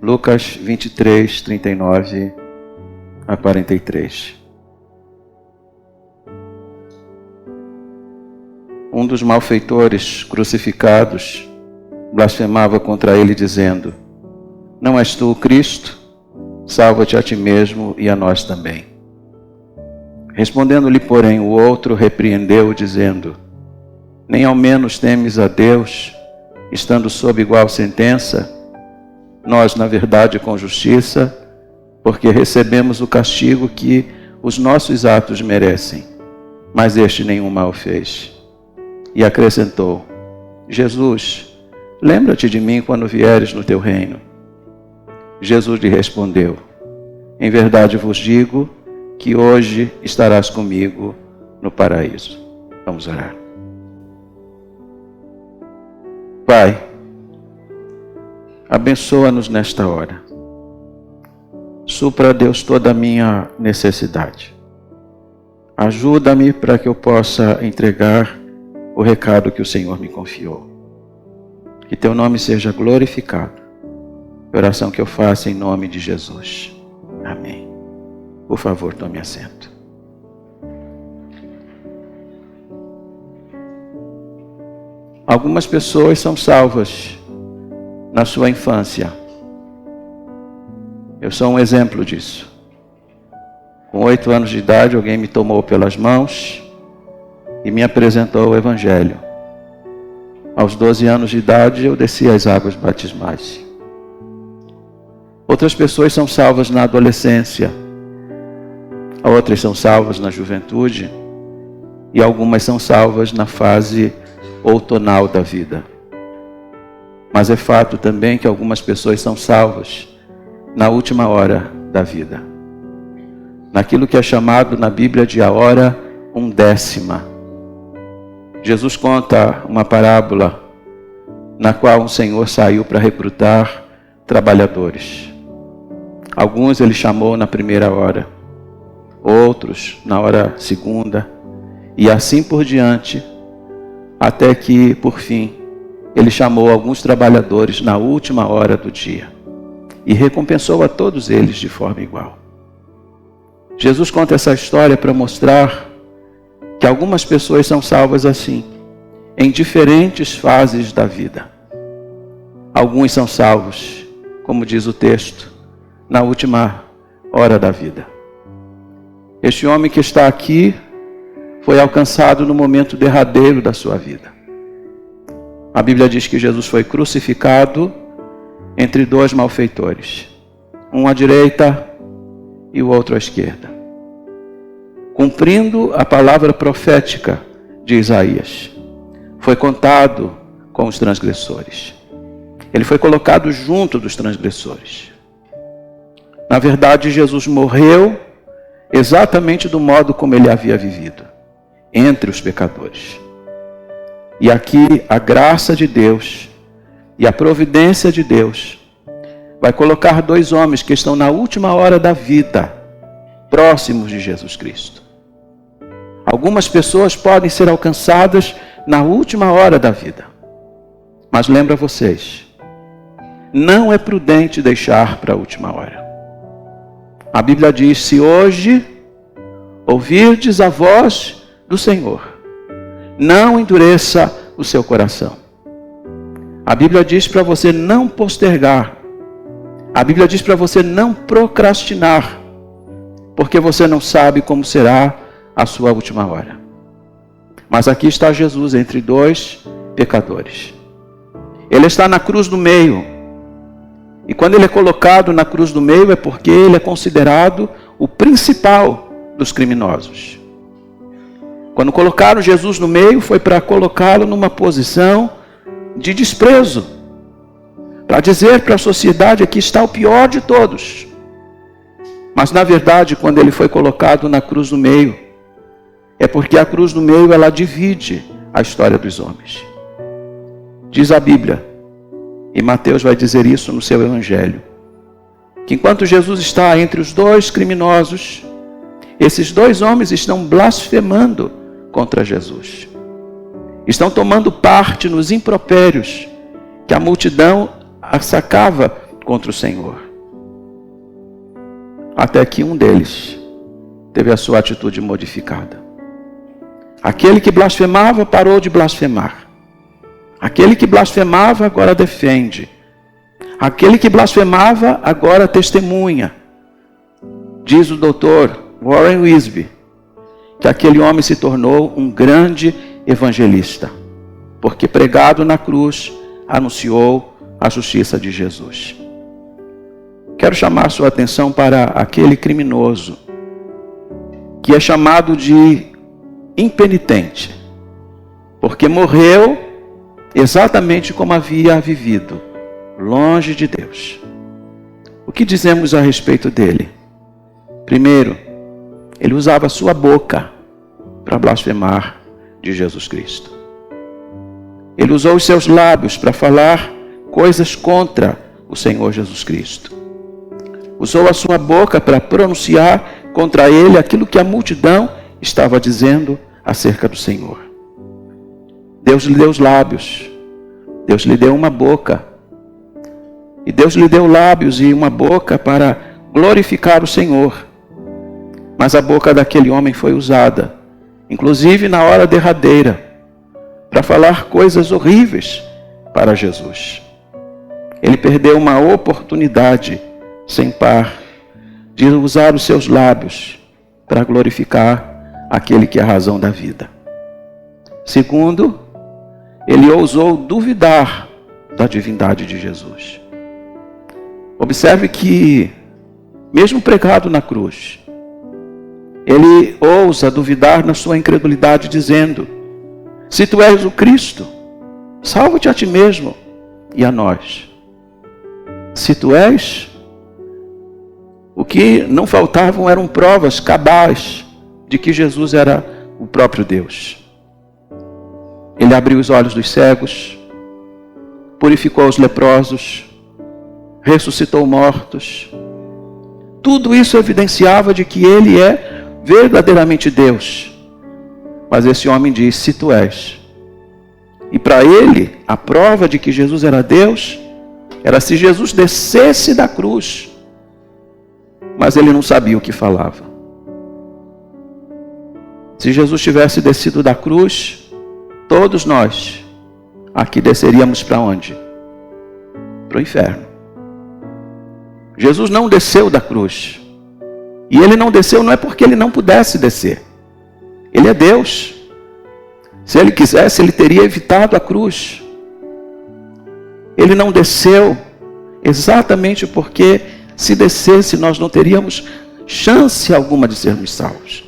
Lucas 23, 39 a 43. Um dos malfeitores crucificados blasfemava contra ele, dizendo: Não és tu o Cristo? Salva-te a ti mesmo e a nós também. Respondendo-lhe, porém, o outro repreendeu, dizendo: Nem ao menos temes a Deus, estando sob igual sentença? Nós, na verdade, com justiça, porque recebemos o castigo que os nossos atos merecem, mas este nenhum mal fez. E acrescentou: Jesus, lembra-te de mim quando vieres no teu reino. Jesus lhe respondeu: Em verdade vos digo que hoje estarás comigo no paraíso. Vamos orar. Pai, abençoa-nos nesta hora. Supra, Deus, toda a minha necessidade. Ajuda-me para que eu possa entregar o recado que o Senhor me confiou. Que teu nome seja glorificado. Oração que eu faço em nome de Jesus. Amém. Por favor, tome assento. Algumas pessoas são salvas na sua infância. Eu sou um exemplo disso. Com 8 anos de idade, alguém me tomou pelas mãos e me apresentou o Evangelho. Aos 12 anos de idade, eu desci as águas batismais. Outras pessoas são salvas na adolescência. Outras são salvas na juventude. E algumas são salvas na fase outonal da vida. Mas é fato também que algumas pessoas são salvas na última hora da vida. Naquilo que é chamado na Bíblia de a hora undécima. Jesus conta uma parábola na qual um senhor saiu para recrutar trabalhadores. Alguns ele chamou na primeira hora, outros na hora segunda, e assim por diante, até que, por fim, ele chamou alguns trabalhadores na última hora do dia e recompensou a todos eles de forma igual. Jesus conta essa história para mostrar que algumas pessoas são salvas assim, em diferentes fases da vida. Alguns são salvos, como diz o texto, na última hora da vida. Este homem que está aqui foi alcançado no momento derradeiro da sua vida. A Bíblia diz que Jesus foi crucificado entre 2 malfeitores, um à direita e o outro à esquerda, cumprindo a palavra profética de Isaías. Foi contado com os transgressores. Ele foi colocado junto dos transgressores. Na verdade, Jesus morreu exatamente do modo como ele havia vivido, entre os pecadores. E aqui a graça de Deus e a providência de Deus vai colocar 2 homens que estão na última hora da vida, próximos de Jesus Cristo. Algumas pessoas podem ser alcançadas na última hora da vida. Mas lembra vocês, não é prudente deixar para a última hora. A Bíblia diz: se hoje ouvirdes a voz do Senhor, não endureça o seu coração. A Bíblia diz para você não postergar. A Bíblia diz para você não procrastinar, porque você não sabe como será a sua última hora. Mas aqui está Jesus entre 2 pecadores. Ele está na cruz do meio. E quando ele é colocado na cruz do meio é porque ele é considerado o principal dos criminosos. Quando colocaram Jesus no meio foi para colocá-lo numa posição de desprezo. Para dizer para a sociedade que está o pior de todos. Mas na verdade, quando ele foi colocado na cruz do meio, é porque a cruz do meio ela divide a história dos homens. Diz a Bíblia, e Mateus vai dizer isso no seu Evangelho, que enquanto Jesus está entre os 2 criminosos, esses 2 homens estão blasfemando contra Jesus. Estão tomando parte nos impropérios que a multidão sacava contra o Senhor. Até que um deles teve a sua atitude modificada. Aquele que blasfemava parou de blasfemar. Aquele que blasfemava agora defende. Aquele que blasfemava agora testemunha. Diz o doutor Warren Wiersbe que aquele homem se tornou um grande evangelista, porque pregado na cruz anunciou a justiça de Jesus. Quero chamar sua atenção para aquele criminoso que é chamado de impenitente, porque morreu exatamente como havia vivido, longe de Deus. O que dizemos a respeito dele? Primeiro, ele usava a sua boca para blasfemar de Jesus Cristo. Ele usou os seus lábios para falar coisas contra o Senhor Jesus Cristo. Usou a sua boca para pronunciar contra ele aquilo que a multidão estava dizendo acerca do Senhor. Deus lhe deu os lábios. Deus lhe deu uma boca. E Deus lhe deu lábios e uma boca para glorificar o Senhor. Mas a boca daquele homem foi usada, inclusive na hora derradeira, para falar coisas horríveis para Jesus. Ele perdeu uma oportunidade sem par de usar os seus lábios para glorificar aquele que é a razão da vida. Segundo, ele ousou duvidar da divindade de Jesus. Observe que, mesmo pregado na cruz, ele ousa duvidar na sua incredulidade, dizendo: se tu és o Cristo, salva-te a ti mesmo e a nós. Se tu és, o que não faltavam eram provas cabais de que Jesus era o próprio Deus. Ele abriu os olhos dos cegos, purificou os leprosos, ressuscitou mortos. Tudo isso evidenciava de que ele é verdadeiramente Deus. Mas esse homem diz: se tu és. E para ele, a prova de que Jesus era Deus era se Jesus descesse da cruz. Mas ele não sabia o que falava. Se Jesus tivesse descido da cruz, todos nós aqui desceríamos para onde? Para o inferno. Jesus não desceu da cruz. E ele não desceu não é porque ele não pudesse descer. Ele é Deus. Se ele quisesse, ele teria evitado a cruz. Ele não desceu exatamente porque, se descesse, nós não teríamos chance alguma de sermos salvos.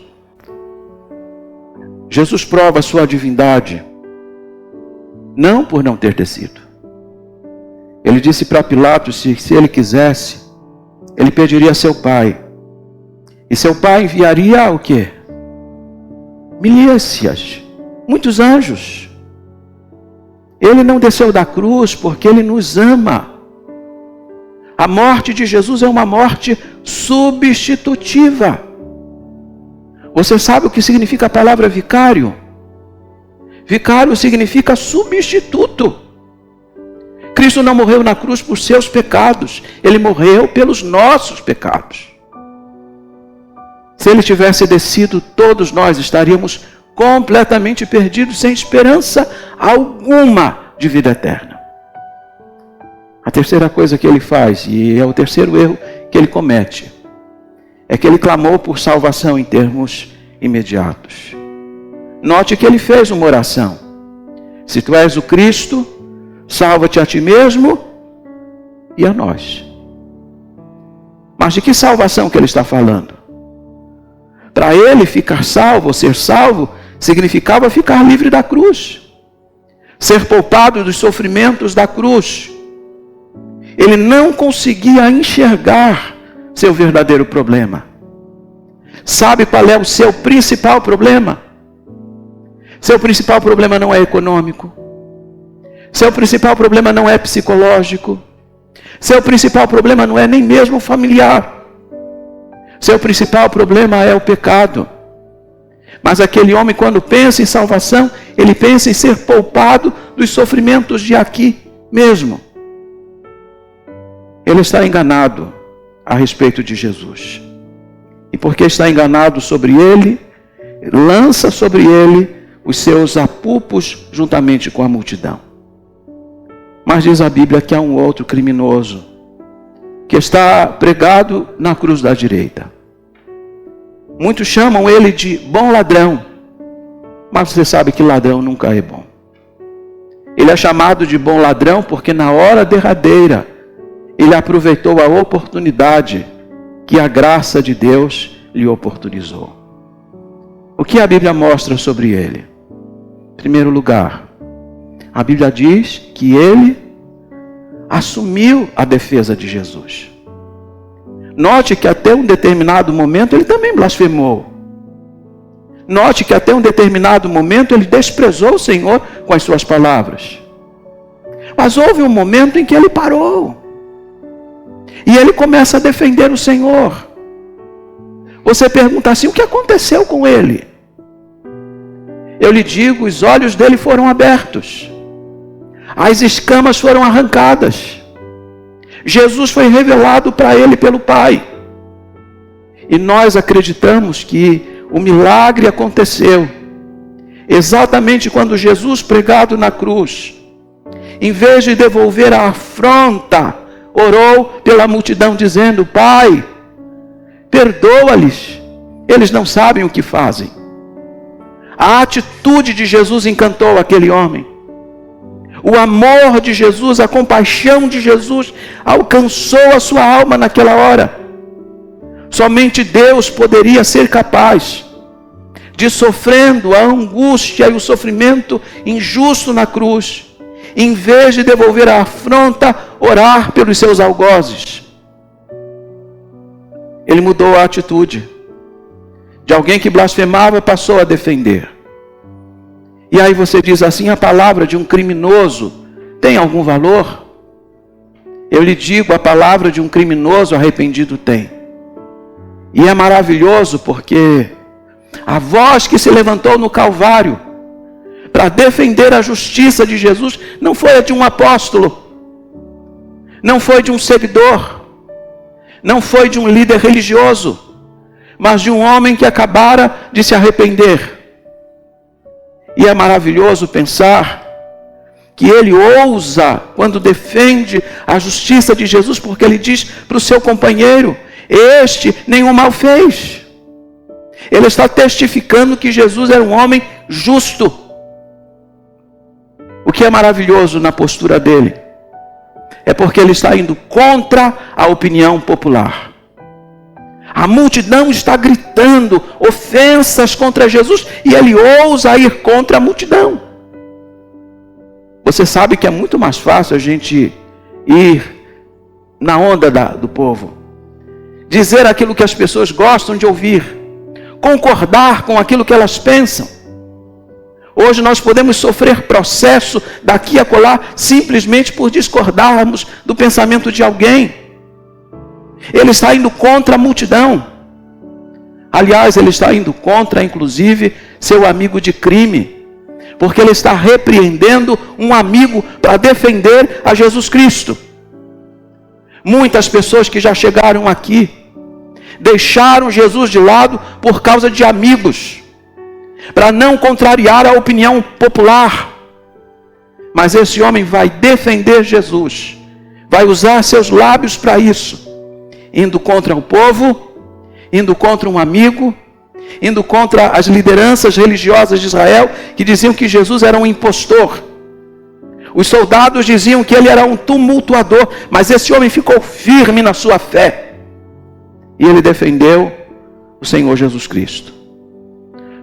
Jesus prova a sua divindade, não por não ter descido. Ele disse para Pilatos, se ele quisesse, ele pediria a seu pai. E seu pai enviaria o quê? Milícias, muitos anjos. Ele não desceu da cruz porque ele nos ama. A morte de Jesus é uma morte substitutiva. Você sabe o que significa a palavra vicário? Vicário significa substituto. Cristo não morreu na cruz por seus pecados. Ele morreu pelos nossos pecados. Se ele tivesse descido, todos nós estaríamos completamente perdidos, sem esperança alguma de vida eterna. A terceira coisa que ele faz, e é o terceiro erro que ele comete, é que ele clamou por salvação em termos imediatos. Note que ele fez uma oração: se tu és o Cristo, salva-te a ti mesmo e a nós. Mas de que salvação que ele está falando? Para ele, ficar salvo, ou ser salvo, significava ficar livre da cruz, ser poupado dos sofrimentos da cruz. Ele não conseguia enxergar seu verdadeiro problema. Sabe qual é o seu principal problema? Seu principal problema não é econômico. Seu principal problema não é psicológico. Seu principal problema não é nem mesmo familiar. Seu principal problema é o pecado. Mas aquele homem, quando pensa em salvação, ele pensa em ser poupado dos sofrimentos de aqui mesmo. ele está enganado a respeito de Jesus. E porque está enganado sobre ele, lança sobre ele os seus apupos juntamente com a multidão. Mas diz a Bíblia que há um outro criminoso que está pregado na cruz da direita. Muitos chamam ele de bom ladrão, mas você sabe que ladrão nunca é bom. Ele é chamado de bom ladrão porque na hora derradeira ele aproveitou a oportunidade que a graça de Deus lhe oportunizou. O que a Bíblia mostra sobre ele? Em primeiro lugar, a Bíblia diz que ele assumiu a defesa de Jesus. Note que até um determinado momento ele também blasfemou. Note que até um determinado momento ele desprezou o Senhor com as suas palavras. Mas houve um momento em que ele parou. E ele começa a defender o Senhor. Você pergunta assim, o que aconteceu com ele? Eu lhe digo, os olhos dele foram abertos. As escamas foram arrancadas. Jesus foi revelado para ele pelo Pai. E nós acreditamos que o milagre aconteceu exatamente quando Jesus, pregado na cruz, em vez de devolver a afronta, orou pela multidão dizendo: Pai, perdoa-lhes, eles não sabem o que fazem. A atitude de Jesus encantou aquele homem. O amor de Jesus, a compaixão de Jesus alcançou a sua alma naquela hora. Somente Deus poderia ser capaz de, sofrendo a angústia e o sofrimento injusto na cruz, em vez de devolver a afronta, orar pelos seus algozes. Ele mudou a atitude. De alguém que blasfemava, passou a defender. E aí você diz assim, a palavra de um criminoso tem algum valor? Eu lhe digo, a palavra de um criminoso arrependido tem. E é maravilhoso porque a voz que se levantou no Calvário para defender a justiça de Jesus não foi a de um apóstolo, não foi de um seguidor, não foi de um líder religioso, mas de um homem que acabara de se arrepender. E é maravilhoso pensar que ele ousa quando defende a justiça de Jesus, porque ele diz para o seu companheiro: este nenhum mal fez. Ele está testificando que Jesus era um homem justo. O que é maravilhoso na postura dele é porque ele está indo contra a opinião popular. A multidão está gritando ofensas contra Jesus e ele ousa ir contra a multidão. Você sabe que é muito mais fácil a gente ir na onda do povo, dizer aquilo que as pessoas gostam de ouvir, concordar com aquilo que elas pensam. Hoje nós podemos sofrer processo daqui a acolá simplesmente por discordarmos do pensamento de alguém. Ele está indo contra a multidão. Aliás, ele está indo contra, inclusive, seu amigo de crime, porque ele está repreendendo um amigo para defender a Jesus Cristo. Muitas pessoas que já chegaram aqui deixaram Jesus de lado por causa de amigos, para não contrariar a opinião popular. Mas esse homem vai defender Jesus, vai usar seus lábios para isso, indo contra o povo, indo contra um amigo, indo contra as lideranças religiosas de Israel, que diziam que Jesus era um impostor. Os soldados diziam que ele era um tumultuador, mas esse homem ficou firme na sua fé. E ele defendeu o Senhor Jesus Cristo.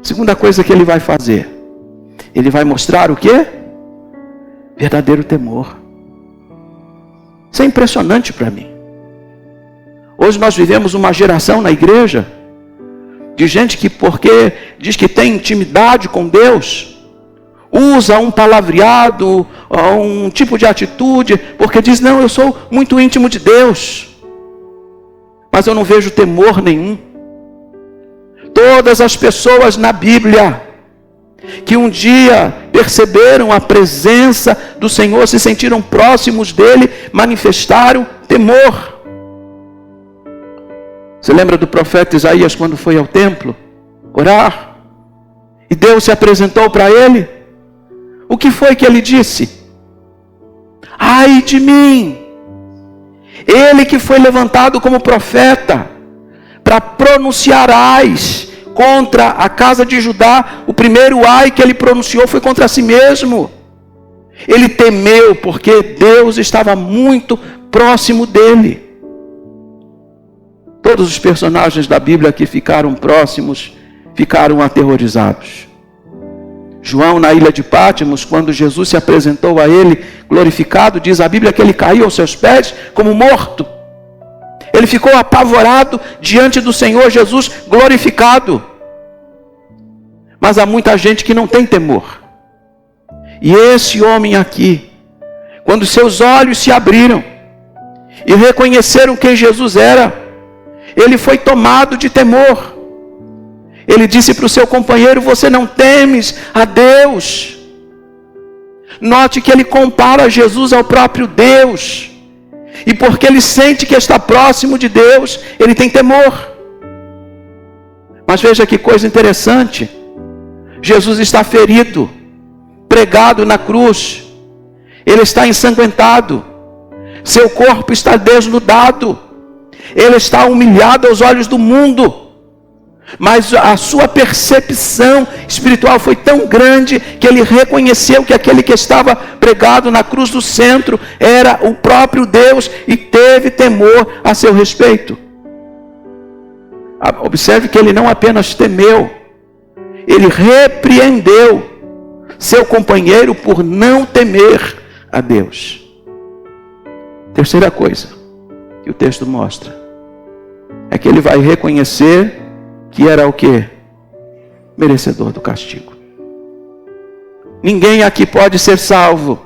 Segunda coisa que ele vai fazer, ele vai mostrar o quê? Verdadeiro temor. Isso é impressionante para mim. Hoje nós vivemos uma geração na igreja de gente que, porque diz que tem intimidade com Deus, usa um palavreado, um tipo de atitude, porque diz: não, eu sou muito íntimo de Deus, mas eu não vejo temor nenhum. Todas as pessoas na Bíblia que um dia perceberam a presença do Senhor, se sentiram próximos dele, manifestaram temor. Você lembra do profeta Isaías quando foi ao templo orar? E Deus se apresentou para ele? O que foi que ele disse? Ai de mim! Ele que foi levantado como profeta para pronunciar ais contra a casa de Judá, o primeiro ai que ele pronunciou foi contra si mesmo. Ele temeu porque Deus estava muito próximo dele. Todos os personagens da Bíblia que ficaram próximos, ficaram aterrorizados. João, na ilha de Pátimos, quando Jesus se apresentou a ele glorificado, diz a Bíblia que ele caiu aos seus pés como morto. Ele ficou apavorado diante do Senhor Jesus glorificado. Mas há muita gente que não tem temor. E esse homem aqui, quando seus olhos se abriram e reconheceram quem Jesus era, ele foi tomado de temor. Ele disse para o seu companheiro: você não temes a Deus? Note que ele compara Jesus ao próprio Deus. E porque ele sente que está próximo de Deus, ele tem temor. Mas veja que coisa interessante. Jesus está ferido, pregado na cruz. Ele está ensanguentado. Seu corpo está desnudado. Ele está humilhado aos olhos do mundo. Mas a sua percepção espiritual foi tão grande que ele reconheceu que aquele que estava pregado na cruz do centro era o próprio Deus e teve temor a seu respeito. Observe que ele não apenas temeu, ele repreendeu seu companheiro por não temer a Deus. Terceira coisa que o texto mostra é que ele vai reconhecer que era o quê? Merecedor do castigo. Ninguém aqui pode ser salvo.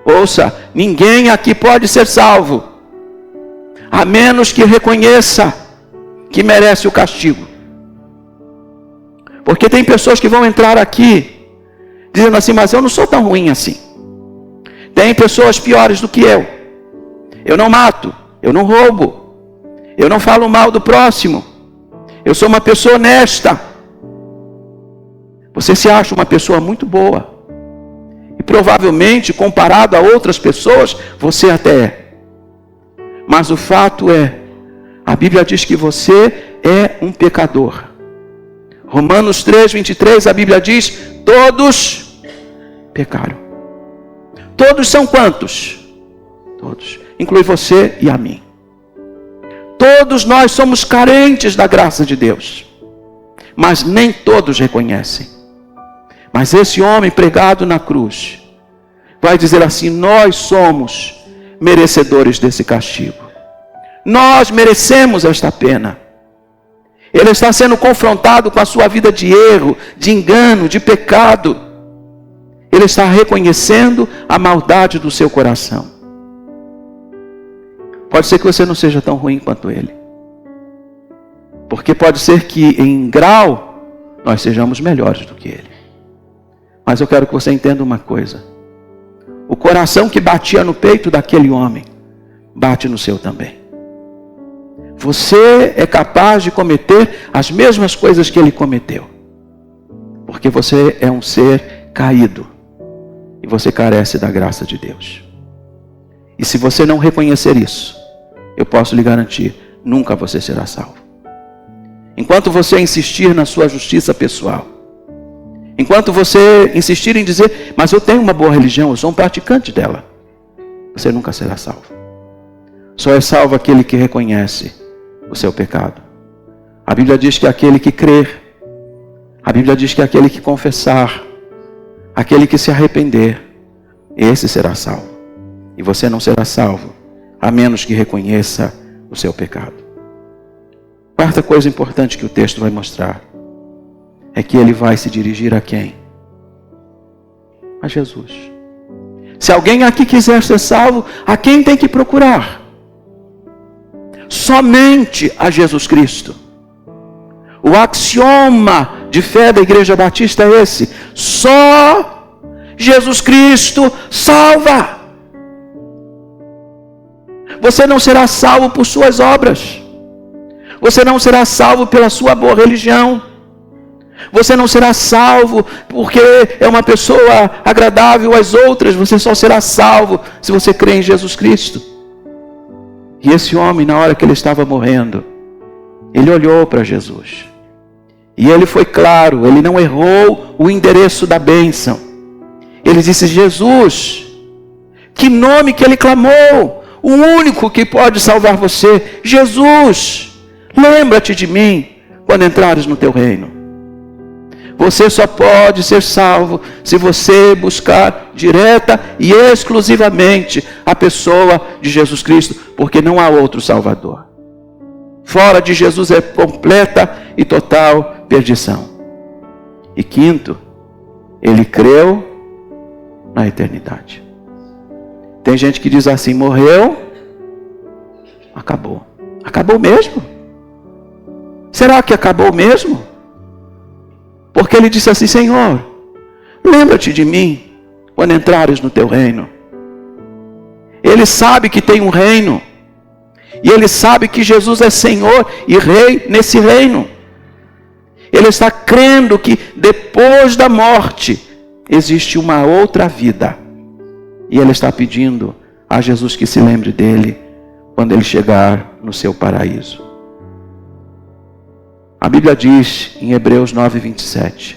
Ouça, ninguém aqui pode ser salvo, a menos que reconheça que merece o castigo. Porque tem pessoas que vão entrar aqui dizendo assim: mas eu não sou tão ruim assim. Tem pessoas piores do que eu. Eu não mato, eu não roubo, eu não falo mal do próximo. Eu sou uma pessoa honesta. Você se acha uma pessoa muito boa. E provavelmente, comparado a outras pessoas, você até é. Mas o fato é, a Bíblia diz que você é um pecador. Romanos 3:23, a Bíblia diz: todos pecaram. Todos são quantos? Todos. Inclui você e a mim. Todos nós somos carentes da graça de Deus, mas nem todos reconhecem. Mas esse homem pregado na cruz vai dizer assim: nós somos merecedores desse castigo. Nós merecemos esta pena. Ele está sendo confrontado com a sua vida de erro, de engano, de pecado. Ele está reconhecendo a maldade do seu coração. Pode ser que você não seja tão ruim quanto ele. Porque pode ser que em grau nós sejamos melhores do que ele. Mas eu quero que você entenda uma coisa. O coração que batia no peito daquele homem, bate no seu também. Você é capaz de cometer as mesmas coisas que ele cometeu. Porque você é um ser caído. E você carece da graça de Deus. E se você não reconhecer isso, eu posso lhe garantir, nunca você será salvo. Enquanto você insistir na sua justiça pessoal, enquanto você insistir em dizer: mas eu tenho uma boa religião, eu sou um praticante dela, você nunca será salvo. Só é salvo aquele que reconhece o seu pecado. A Bíblia diz que aquele que crer, a Bíblia diz que aquele que confessar, aquele que se arrepender, esse será salvo. E você não será salvo, a menos que reconheça o seu pecado. Quarta coisa importante que o texto vai mostrar é que ele vai se dirigir a quem? A Jesus. Se alguém aqui quiser ser salvo, a quem tem que procurar? Somente a Jesus Cristo. O axioma de fé da Igreja Batista é esse: só Jesus Cristo salva. Você não será salvo por suas obras. Você não será salvo pela sua boa religião. Você não será salvo porque é uma pessoa agradável às outras. Você só será salvo se você crê em Jesus Cristo. E esse homem, na hora que ele estava morrendo, ele olhou para Jesus. E ele foi claro, ele não errou o endereço da bênção. Ele disse: Jesus, que nome que ele clamou, o único que pode salvar você. Jesus, lembra-te de mim quando entrares no teu reino. Você só pode ser salvo se você buscar direta e exclusivamente a pessoa de Jesus Cristo, porque não há outro Salvador. Fora de Jesus é completa e total perdição. E quinto, ele creu na eternidade. Tem gente que diz assim: morreu, acabou. Acabou mesmo? Será que acabou mesmo? Porque ele disse assim: Senhor, lembra-te de mim quando entrares no teu reino. Ele sabe que tem um reino. E ele sabe que Jesus é Senhor e Rei nesse reino. Ele está crendo que depois da morte existe uma outra vida. E ele está pedindo a Jesus que se lembre dele quando ele chegar no seu paraíso. A Bíblia diz em Hebreus 9:27: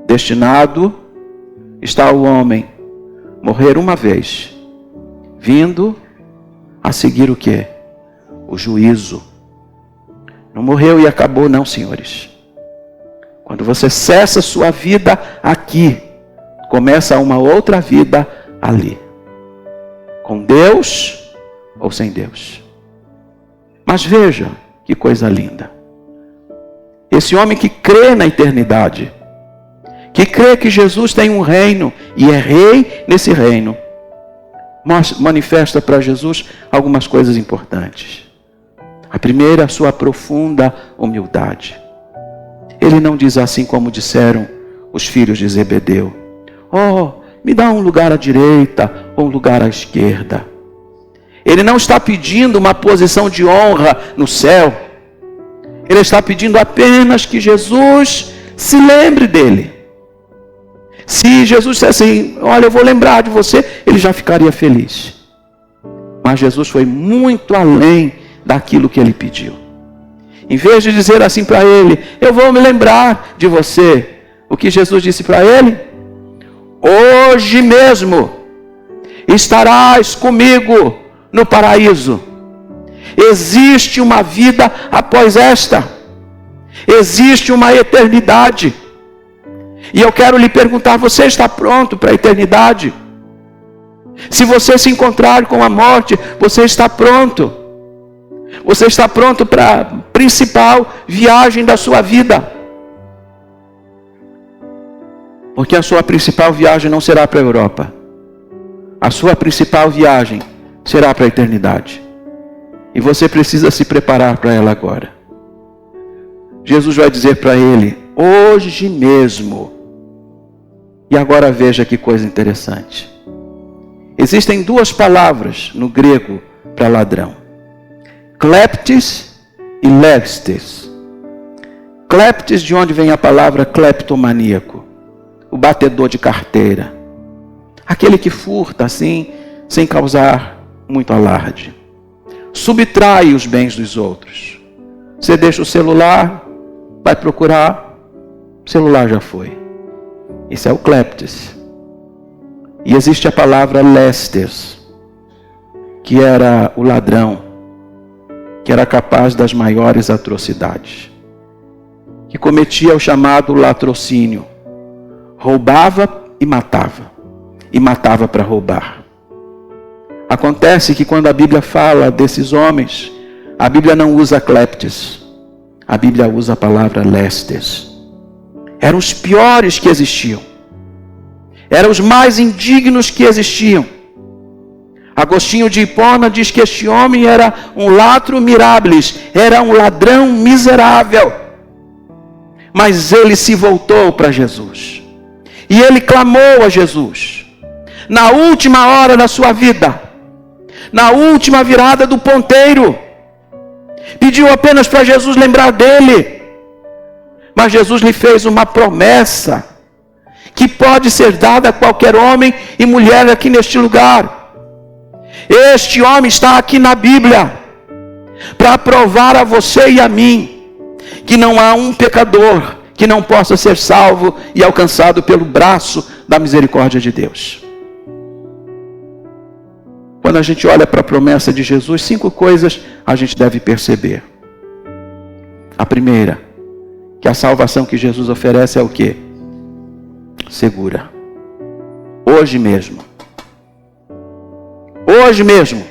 destinado está o homem morrer uma vez, vindo a seguir o quê? O juízo. Não morreu e acabou não, senhores. Quando você cessa sua vida aqui, começa uma outra vida ali. Com Deus ou sem Deus. Mas veja que coisa linda. Esse homem que crê na eternidade, que crê que Jesus tem um reino e é rei nesse reino, manifesta para Jesus algumas coisas importantes. A primeira, a sua profunda humildade. Ele não diz assim como disseram os filhos de Zebedeu: oh, me dá um lugar à direita ou um lugar à esquerda. Ele não está pedindo uma posição de honra no céu. Ele está pedindo apenas que Jesus se lembre dele. Se Jesus dissesse assim: olha, eu vou lembrar de você, ele já ficaria feliz. Mas Jesus foi muito além daquilo que ele pediu. Em vez de dizer assim para ele: eu vou me lembrar de você, o que Jesus disse para ele? Hoje mesmo estarás comigo no paraíso. Existe uma vida após esta. Existe uma eternidade. E eu quero lhe perguntar: você está pronto para a eternidade? Se você se encontrar com a morte, você está pronto? Você está pronto para a principal viagem da sua vida? Porque a sua principal viagem não será para a Europa. A sua principal viagem será para a eternidade. E você precisa se preparar para ela agora. Jesus vai dizer para ele: hoje mesmo. E agora veja que coisa interessante. Existem duas palavras no grego para ladrão: kleptes e legstes. Kleptes, de onde vem a palavra cleptomaníaco, o batedor de carteira, aquele que furta assim, sem causar muito alarde, subtrai os bens dos outros. Você deixa o celular, vai procurar, o celular já foi. Isso é o kleptes. E existe a palavra lestes, que era o ladrão, que era capaz das maiores atrocidades, que cometia o chamado latrocínio. Roubava e matava para roubar. Acontece que quando a Bíblia fala desses homens, a Bíblia não usa kleptes, a Bíblia usa a palavra lestes. Eram os piores que existiam, eram os mais indignos que existiam. Agostinho de Hipona diz que este homem era um latro mirabilis, era um ladrão miserável. Mas ele se voltou para Jesus. E ele clamou a Jesus. Na última hora da sua vida. Na última virada do ponteiro. Pediu apenas para Jesus lembrar dele. Mas Jesus lhe fez uma promessa. Que pode ser dada a qualquer homem e mulher aqui neste lugar. Este homem está aqui na Bíblia. Para provar a você e a mim. Que não há um pecador que não possa ser salvo e alcançado pelo braço da misericórdia de Deus. Quando a gente olha para a promessa de Jesus, 5 coisas a gente deve perceber. A primeira, que a salvação que Jesus oferece é o quê? Segura. Hoje mesmo. Hoje mesmo.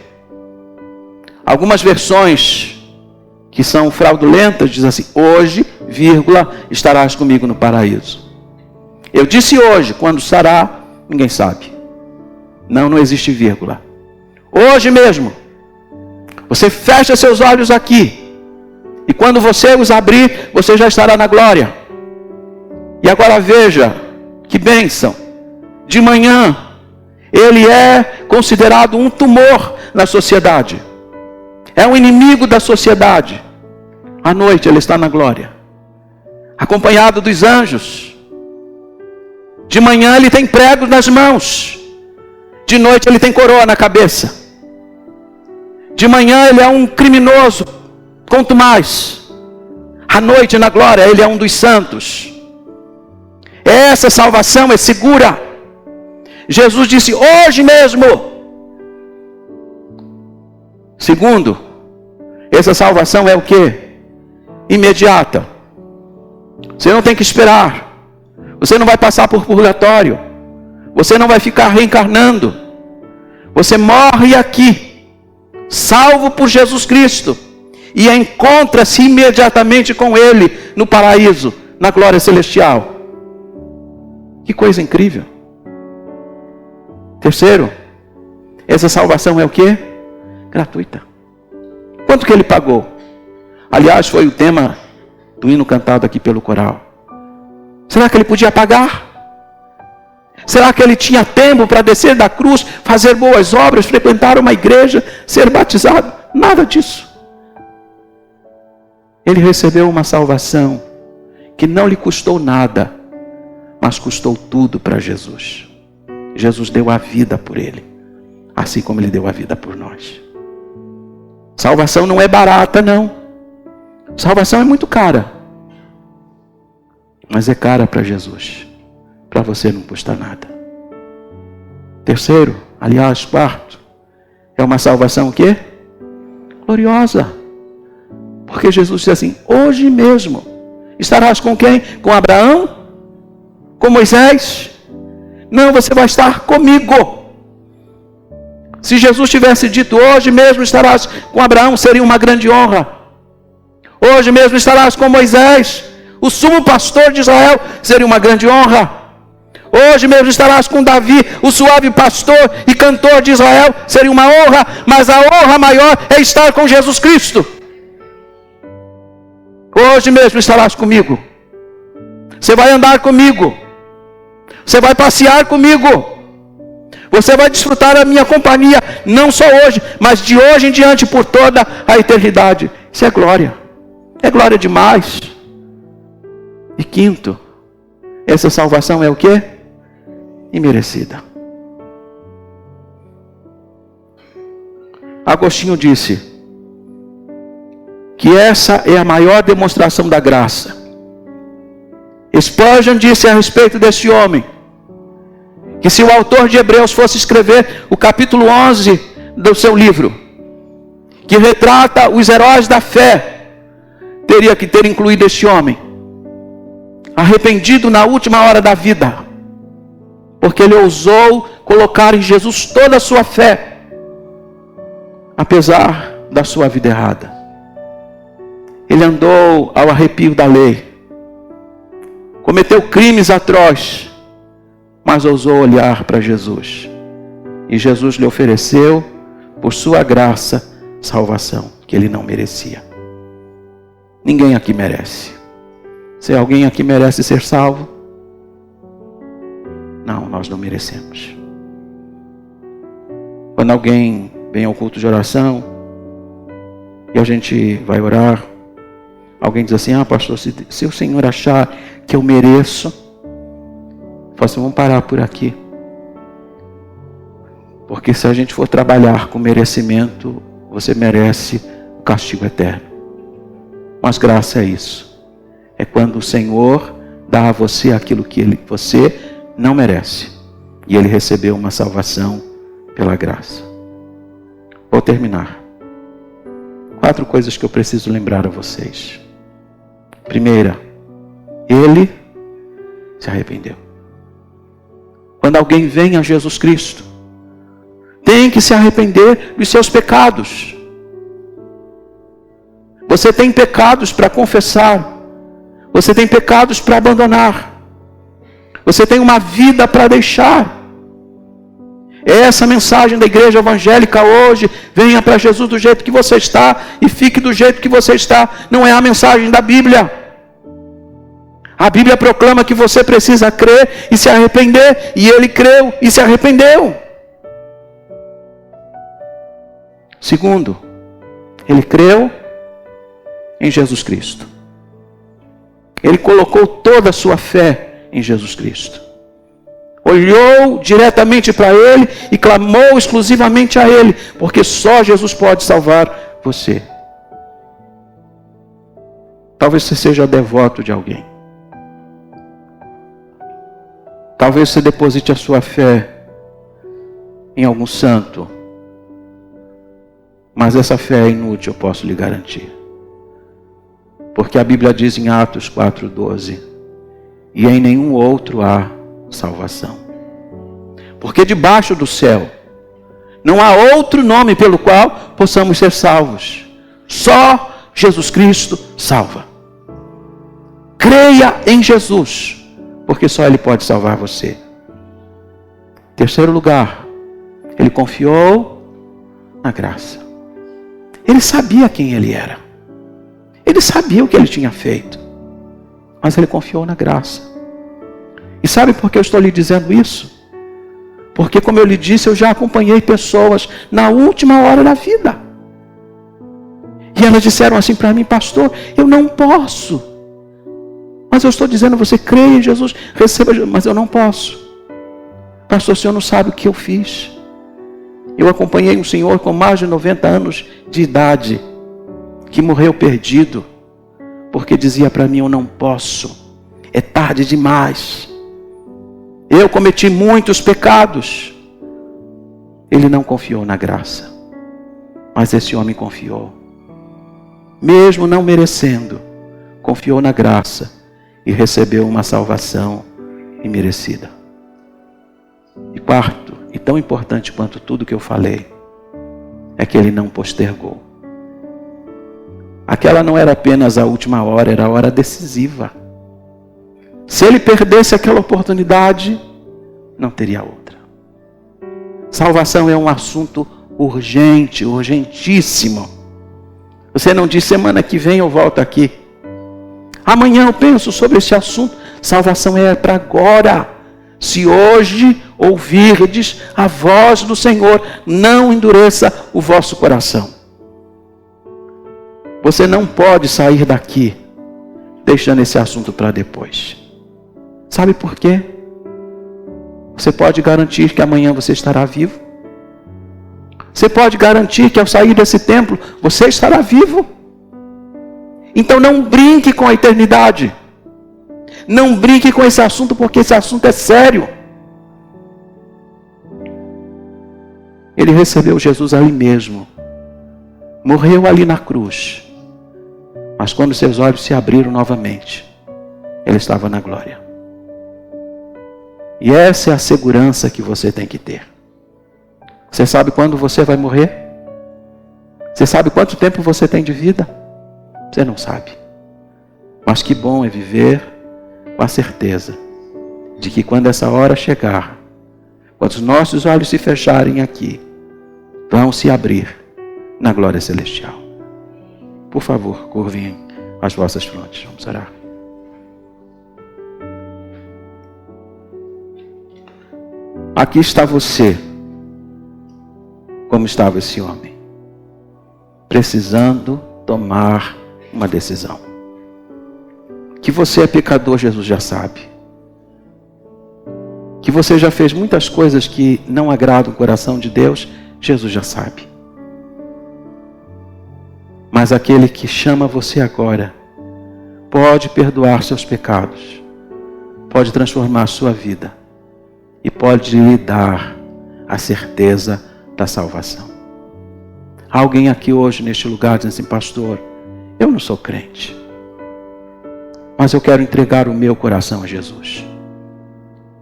Algumas versões que são fraudulentas dizem assim: hoje, vírgula, estarás comigo no paraíso. Eu disse hoje, quando será, ninguém sabe. Não existe vírgula. Hoje mesmo. Você fecha seus olhos aqui. E quando você os abrir, você já estará na glória. E agora veja, que bênção. De manhã, ele é considerado um tumor na sociedade. É um inimigo da sociedade. À noite ele está na glória. Acompanhado dos anjos. De manhã ele tem pregos nas mãos. De noite ele tem coroa na cabeça. De manhã ele é um criminoso. Quanto mais. À noite na glória ele é um dos santos. Essa salvação é segura. Jesus disse: hoje mesmo. Segundo, essa salvação é o quê? Imediata. Você não tem que esperar. Você não vai passar por purgatório. Você não vai ficar reencarnando. Você morre aqui, salvo por Jesus Cristo, e encontra-se imediatamente com Ele no paraíso, na glória celestial. Que coisa incrível. Terceiro, essa salvação é o quê? Gratuita. Quanto que ele pagou? Aliás, foi o tema do hino cantado aqui pelo coral. Será que ele podia pagar? Será que ele tinha tempo para descer da cruz, fazer boas obras, frequentar uma igreja, ser batizado? Nada disso. Ele recebeu uma salvação que não lhe custou nada, mas custou tudo para Jesus. Jesus deu a vida por ele, assim como ele deu a vida por nós. Salvação não é barata, não. Salvação é muito cara. Mas é cara para Jesus. Para você não custa nada. Terceiro, aliás, quarto, é uma salvação o quê? Gloriosa. Porque Jesus disse assim: hoje mesmo estarás com quem? Com Abraão? Com Moisés? Não, você vai estar comigo. Se Jesus tivesse dito: hoje mesmo estarás com Abraão, seria uma grande honra. Hoje mesmo estarás com Moisés, o sumo pastor de Israel, seria uma grande honra. Hoje mesmo estarás com Davi, o suave pastor e cantor de Israel, seria uma honra. Mas a honra maior é estar com Jesus Cristo. Hoje mesmo estarás comigo. Você vai andar comigo. Você vai passear comigo. Você vai desfrutar da minha companhia, não só hoje, mas de hoje em diante, por toda a eternidade. Isso é glória. É glória demais. E quinto, essa salvação é o quê? Imerecida. Agostinho disse que essa é a maior demonstração da graça. Spurgeon disse a respeito desse homem que se o autor de Hebreus fosse escrever o capítulo 11 do seu livro, que retrata os heróis da fé, teria que ter incluído este homem, arrependido na última hora da vida, porque ele ousou colocar em Jesus toda a sua fé, apesar da sua vida errada. Ele andou ao arrepio da lei, cometeu crimes atrozes, mas ousou olhar para Jesus. E Jesus lhe ofereceu, por sua graça, salvação que ele não merecia. Ninguém aqui merece. Se alguém aqui merece ser salvo? Não, nós não merecemos. Quando alguém vem ao culto de oração e a gente vai orar, alguém diz assim: pastor, se o Senhor achar que eu mereço, fala assim, vamos parar por aqui. Porque se a gente for trabalhar com merecimento, você merece o castigo eterno. Mas graça é isso. É quando o Senhor dá a você aquilo que você não merece. E ele recebeu uma salvação pela graça. Vou terminar. 4 coisas que eu preciso lembrar a vocês. Primeira, ele se arrependeu. Quando alguém vem a Jesus Cristo, tem que se arrepender dos seus pecados. Você tem pecados para confessar. Você tem pecados para abandonar. Você tem uma vida para deixar. Essa mensagem da igreja evangélica hoje: venha para Jesus do jeito que você está e fique do jeito que você está, não é a mensagem da Bíblia. A Bíblia proclama que você precisa crer e se arrepender, e ele creu e se arrependeu. Segundo, ele creu em Jesus Cristo. Ele colocou toda a sua fé em Jesus Cristo. Olhou diretamente para ele e clamou exclusivamente a ele, porque só Jesus pode salvar você. Talvez você seja devoto de alguém. Talvez você deposite a sua fé em algum santo. Mas essa fé é inútil, eu posso lhe garantir. Porque a Bíblia diz em Atos 4:12: e em nenhum outro há salvação. Porque debaixo do céu não há outro nome pelo qual possamos ser salvos. Só Jesus Cristo salva. Creia em Jesus, porque só Ele pode salvar você. Terceiro lugar, ele confiou na graça. Ele sabia quem ele era. Ele sabia o que ele tinha feito. Mas ele confiou na graça. E sabe por que eu estou lhe dizendo isso? Porque, como eu lhe disse, eu já acompanhei pessoas na última hora da vida. E elas disseram assim para mim: pastor, eu não posso. Mas eu estou dizendo, você crê em Jesus, receba Jesus, mas eu não posso. Pastor, o senhor não sabe o que eu fiz. Eu acompanhei um senhor com mais de 90 anos de idade, que morreu perdido, porque dizia para mim: eu não posso, é tarde demais. Eu cometi muitos pecados. Ele não confiou na graça, mas esse homem confiou. Mesmo não merecendo, confiou na graça e recebeu uma salvação imerecida. E quarto, e tão importante quanto tudo que eu falei, é que ele não postergou. Aquela não era apenas a última hora, era a hora decisiva. Se ele perdesse aquela oportunidade, não teria outra. Salvação é um assunto urgente, urgentíssimo. Você não diz: semana que vem eu volto aqui, amanhã eu penso sobre esse assunto. Salvação é para agora. Se hoje ouvirdes a voz do Senhor, não endureça o vosso coração. Você não pode sair daqui deixando esse assunto para depois. Sabe por quê? Você pode garantir que amanhã você estará vivo? Você pode garantir que ao sair desse templo você estará vivo? Então não brinque com a eternidade. Não brinque com esse assunto, porque esse assunto é sério. Ele recebeu Jesus ali mesmo. Morreu ali na cruz. Mas quando seus olhos se abriram novamente, ele estava na glória. E essa é a segurança que você tem que ter. Você sabe quando você vai morrer? Você sabe quanto tempo você tem de vida? Você não sabe. Mas que bom é viver com a certeza de que quando essa hora chegar, quando os nossos olhos se fecharem aqui, vão se abrir na glória celestial. Por favor, curvem as vossas frontes. Vamos orar. Aqui está você, como estava esse homem, precisando tomar uma decisão. Que você é pecador, Jesus já sabe. Que você já fez muitas coisas que não agradam o coração de Deus, Jesus já sabe. Mas aquele que chama você agora, pode perdoar seus pecados, pode transformar a sua vida e pode lhe dar a certeza da salvação. Há alguém aqui hoje neste lugar dizendo assim: pastor, eu não sou crente, mas eu quero entregar o meu coração a Jesus.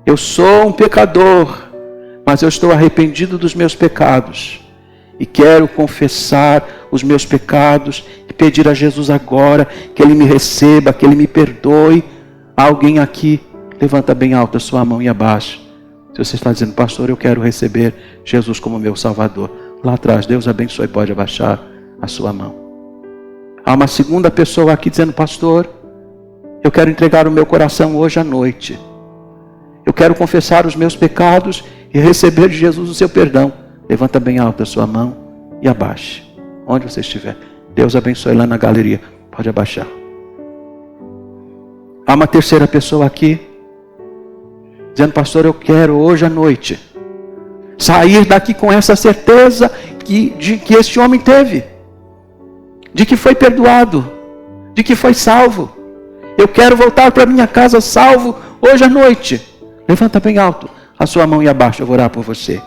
Eu sou um pecador, mas eu estou arrependido dos meus pecados e quero confessar os meus pecados e pedir a Jesus agora que Ele me receba, que Ele me perdoe. Há alguém aqui? Levanta bem alta a sua mão e abaixa. Se você está dizendo: pastor, eu quero receber Jesus como meu Salvador. Lá atrás, Deus abençoe, pode abaixar a sua mão. Há uma segunda pessoa aqui dizendo: pastor, eu quero entregar o meu coração hoje à noite. Eu quero confessar os meus pecados e receber de Jesus o seu perdão. Levanta bem alta a sua mão e abaixe. Onde você estiver. Deus abençoe lá na galeria. Pode abaixar. Há uma terceira pessoa aqui dizendo: pastor, eu quero hoje à noite sair daqui com essa certeza de que este homem teve, de que foi perdoado, de que foi salvo. Eu quero voltar para minha casa salvo hoje à noite. Levanta bem alto a sua mão e abaixa, eu vou orar por você.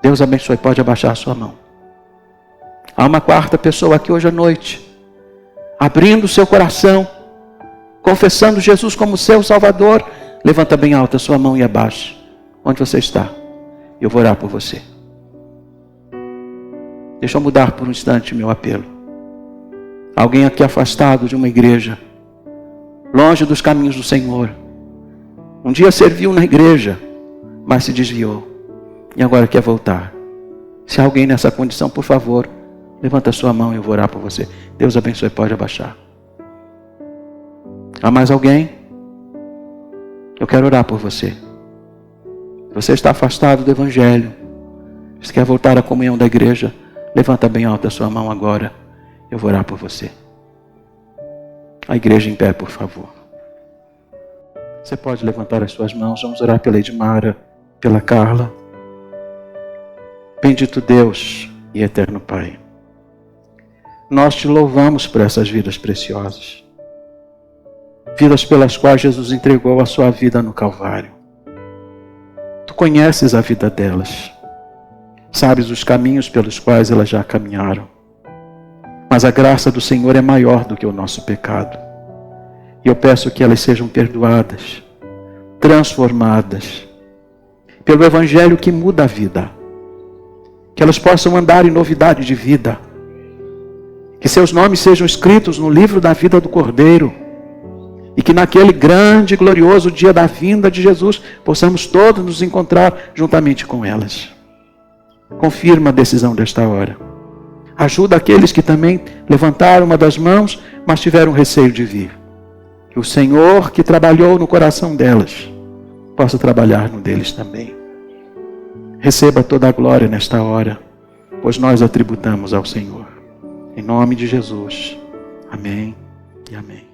Deus abençoe, pode abaixar a sua mão. Há uma quarta pessoa aqui hoje à noite, abrindo o seu coração, confessando Jesus como seu Salvador. Levanta bem alta a sua mão e abaixa. Onde você está? Eu vou orar por você. Deixa eu mudar por um instante meu apelo. Alguém aqui afastado de uma igreja, longe dos caminhos do Senhor. Um dia serviu na igreja, mas se desviou. E agora quer voltar. Se há alguém nessa condição, por favor, levanta a sua mão e eu vou orar por você. Deus abençoe, pode abaixar. Há mais alguém? Eu quero orar por você. Você está afastado do Evangelho. Você quer voltar à comunhão da igreja? Levanta bem alta a sua mão agora. Eu vou orar por você. A igreja em pé, por favor. Você pode levantar as suas mãos. Vamos orar pela Edmara, pela Carla. Bendito Deus e eterno Pai, nós te louvamos por essas vidas preciosas. Vidas pelas quais Jesus entregou a sua vida no Calvário. Tu conheces a vida delas. Sabes os caminhos pelos quais elas já caminharam. Mas a graça do Senhor é maior do que o nosso pecado. E eu peço que elas sejam perdoadas, transformadas, pelo Evangelho que muda a vida. Que elas possam andar em novidade de vida. Que seus nomes sejam escritos no livro da vida do Cordeiro. E que naquele grande e glorioso dia da vinda de Jesus, possamos todos nos encontrar juntamente com elas. Confirma a decisão desta hora. Ajuda aqueles que também levantaram uma das mãos, mas tiveram receio de vir. Que o Senhor que trabalhou no coração delas, possa trabalhar no deles também. Receba toda a glória nesta hora, pois nós a tributamos ao Senhor. Em nome de Jesus. Amém e amém.